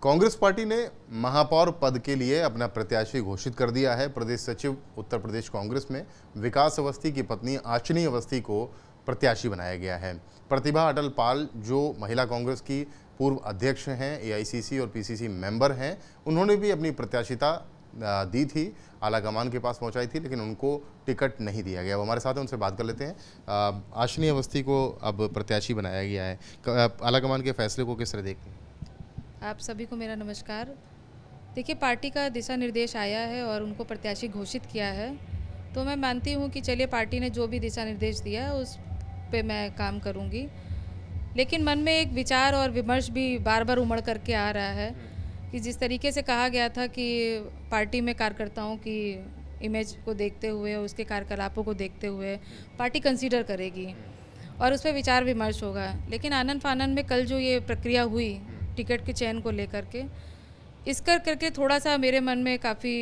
Congress party ने महापौर पद के लिए अपना प्रत्याशी घोषित कर दिया है। प्रदेश सचिव उत्तर प्रदेश कांग्रेस में विकास अवस्थी की पत्नी आशनी अवस्थी को प्रत्याशी बनाया गया है। प्रतिभा अटल पाल, जो महिला कांग्रेस की पूर्व अध्यक्ष हैं, एआईसीसी और पीसीसी मेंबर हैं, उन्होंने भी अपनी प्रत्याशिता दी थी, आलाकमान के पास पहुंचाई थी, लेकिन उनको टिकट नहीं दिया गया। वो हमारे साथ हैं, उनसे बात कर लेते हैं। आशनी अवस्थी को अब प्रत्याशी बनाया गया है, आलाकमान के फैसले को किस तरह देखते हैं? आप सभी को मेरा नमस्कार। देखिए, पार्टी का दिशा निर्देश आया है और उनको प्रत्याशी घोषित किया है, तो मैं मानती हूँ कि चलिए पार्टी ने जो भी दिशा निर्देश दिया है उस पे मैं काम करूँगी। लेकिन मन में एक विचार और विमर्श भी बार बार उमड़ करके आ रहा है कि जिस तरीके से कहा गया था कि पार्टी में कार्यकर्ताओं की इमेज को देखते हुए, उसके कार्यकलापों को देखते हुए पार्टी कंसीडर करेगी और उस पर विचार विमर्श होगा। लेकिन आनन फानन में कल जो ये प्रक्रिया हुई टिकट के चयन को लेकर के, इस करके थोड़ा सा मेरे मन में काफ़ी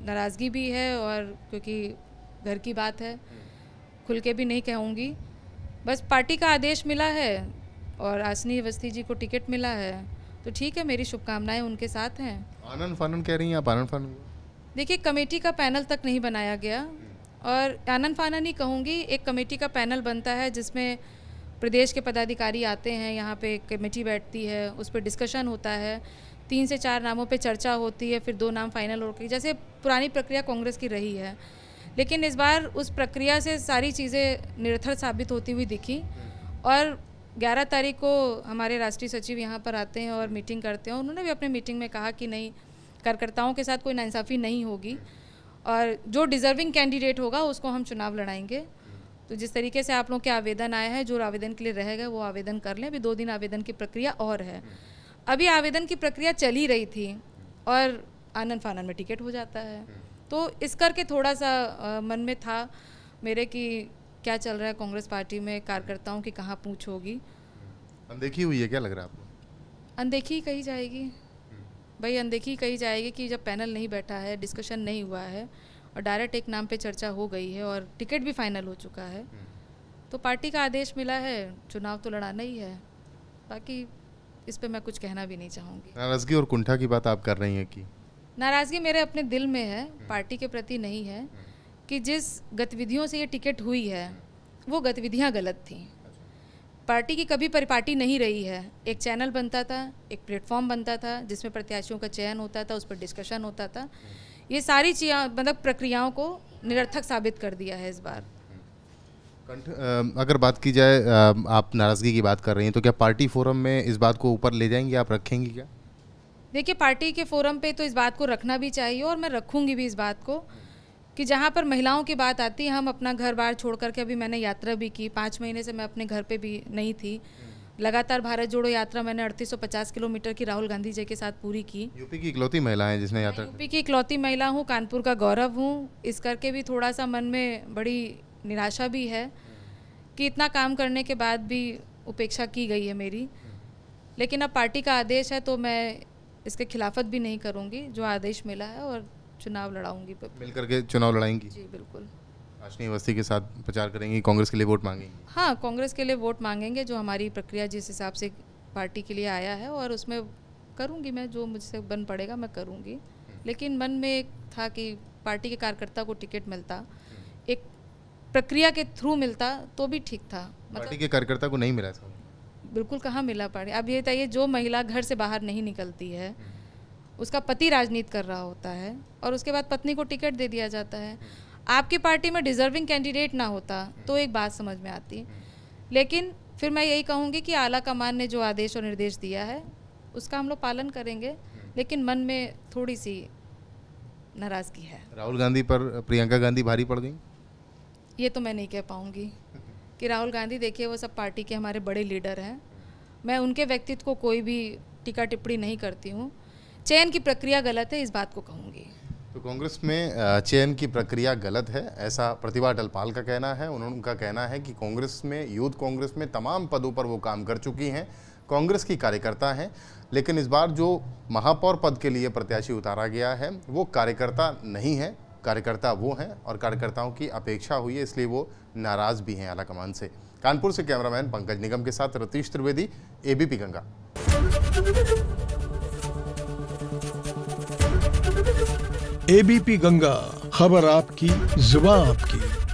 नाराज़गी भी है, और क्योंकि घर की बात है, खुल के भी नहीं कहूँगी। बस पार्टी का आदेश मिला है और आशनी अवस्थी जी को टिकट मिला है, तो ठीक है, मेरी शुभकामनाएं उनके साथ हैं। आनन फानन कह रही हैं आप? आनन फानन देखिए, कमेटी का पैनल तक नहीं बनाया गया, और आनन फानन ही कहूँगी। एक कमेटी का पैनल बनता है जिसमें प्रदेश के पदाधिकारी आते हैं, यहाँ पे कमेटी बैठती है, उस पर डिस्कशन होता है, 3 से 4 नामों पे चर्चा होती है, फिर 2 नाम फाइनल होकर, जैसे पुरानी प्रक्रिया कांग्रेस की रही है। लेकिन इस बार उस प्रक्रिया से सारी चीज़ें निरर्थक साबित होती हुई दिखी, और 11 तारीख को हमारे राष्ट्रीय सचिव यहाँ पर आते हैं और मीटिंग करते हैं। उन्होंने भी अपने मीटिंग में कहा कि नहीं, कार्यकर्ताओं के साथ कोई नाइंसाफ़ी नहीं होगी, और जो डिज़र्विंग कैंडिडेट होगा उसको हम चुनाव लड़ाएंगे। तो जिस तरीके से आप लोग के आवेदन आए हैं, जो आवेदन के लिए रहेगा वो आवेदन कर लें। अभी 2 दिन आवेदन की प्रक्रिया और है। अभी आवेदन की प्रक्रिया चल ही रही थी और आनन फानन में टिकट हो जाता है, तो इस करके थोड़ा सा मन में था मेरे कि क्या चल रहा है कांग्रेस पार्टी में, कार्यकर्ताओं की कहाँ पूछ होगी। अनदेखी हुई है, क्या लग रहा है आपको? अनदेखी कही जाएगी भाई, अनदेखी कही जाएगी कि जब पैनल नहीं बैठा है, डिस्कशन नहीं हुआ है और डायरेक्ट एक नाम पे चर्चा हो गई है और टिकट भी फाइनल हो चुका है, तो पार्टी का आदेश मिला है, चुनाव तो लड़ाना ही है। बाकी इस पे मैं कुछ कहना भी नहीं चाहूँगी। नाराजगी और कुंठा की बात आप कर रही हैं कि? नाराज़गी मेरे अपने दिल में है, पार्टी के प्रति नहीं है, कि जिस गतिविधियों से ये टिकट हुई है वो गतिविधियाँ गलत थीं। पार्टी की कभी परिपाटी नहीं रही है। एक चैनल बनता था, एक प्लेटफॉर्म बनता था जिसमें प्रत्याशियों का चयन होता था, उस पर डिस्कशन होता था। ये सारी चीज़ें, मतलब प्रक्रियाओं को निरर्थक साबित कर दिया है इस बार। अगर बात की जाए, आप नाराज़गी की बात कर रही हैं, तो क्या पार्टी फोरम में इस बात को ऊपर ले जाएंगी, आप रखेंगी क्या? देखिए, पार्टी के फोरम पे तो इस बात को रखना भी चाहिए और मैं रखूँगी भी इस बात को, कि जहाँ पर महिलाओं की बात आती है, हम अपना घर बार छोड़ करके, अभी मैंने यात्रा भी की, 5 महीने से मैं अपने घर पे भी नहीं थी। लगातार भारत जोड़ो यात्रा मैंने 3850 किलोमीटर की राहुल गांधी जी के साथ पूरी की। यूपी की इकलौती महिला है जिसने यात्रा? यूपी की इकलौती महिला हूँ, कानपुर का गौरव हूँ। इस करके भी थोड़ा सा मन में बड़ी निराशा भी है कि इतना काम करने के बाद भी उपेक्षा की गई है मेरी। लेकिन अब पार्टी का आदेश है तो मैं इसके खिलाफत भी नहीं करूँगी, जो आदेश मिला है, और चुनाव लड़ाऊंगी। मिल करके चुनाव लड़ाएंगी? जी बिल्कुल। आशनी अवस्थी के साथ प्रचार करेंगी, कांग्रेस के लिए वोट मांगेंगी? हाँ, कांग्रेस के लिए वोट मांगेंगे, जो हमारी प्रक्रिया जिस हिसाब से पार्टी के लिए आया है, और उसमें करूँगी मैं, जो मुझसे बन पड़ेगा मैं करूँगी। लेकिन मन में एक था कि पार्टी के कार्यकर्ता को टिकट मिलता, एक प्रक्रिया के थ्रू मिलता तो भी ठीक था। पार्टी के कार्यकर्ता को नहीं मिला था? बिल्कुल, कहाँ मिला पार्टी। अब ये बताइए, जो महिला घर से बाहर नहीं निकलती है, उसका पति राजनीति कर रहा होता है, और उसके बाद पत्नी को टिकट दे दिया जाता है। आपकी पार्टी में डिजर्विंग कैंडिडेट ना होता तो एक बात समझ में आती, लेकिन फिर मैं यही कहूँगी कि आला कमान ने जो आदेश और निर्देश दिया है उसका हम लोग पालन करेंगे, लेकिन मन में थोड़ी सी नाराज़गी है। राहुल गांधी पर प्रियंका गांधी भारी पड़ गई? ये तो मैं नहीं कह पाऊँगी कि राहुल गांधी, देखिए वो सब पार्टी के हमारे बड़े लीडर हैं, मैं उनके व्यक्तित्व को कोई भी टीका टिप्पणी नहीं करती हूँ। चयन की प्रक्रिया गलत है, इस बात को कहूँगी। तो कांग्रेस में चयन की प्रक्रिया गलत है, ऐसा प्रतिभा अटल पाल का कहना है। उनका कहना है कि कांग्रेस में, यूथ कांग्रेस में तमाम पदों पर वो काम कर चुकी हैं, कांग्रेस की कार्यकर्ता हैं, लेकिन इस बार जो महापौर पद के लिए प्रत्याशी उतारा गया है वो कार्यकर्ता नहीं है, कार्यकर्ता वो हैं और कार्यकर्ताओं की अपेक्षा हुई है, इसलिए वो नाराज़ भी हैं आलाकमान से। कानपुर से कैमरामैन पंकज निगम के साथ रतीश त्रिवेदी, एबीपी गंगा। एबीपी गंगा, खबर आपकी, जुबान आपकी।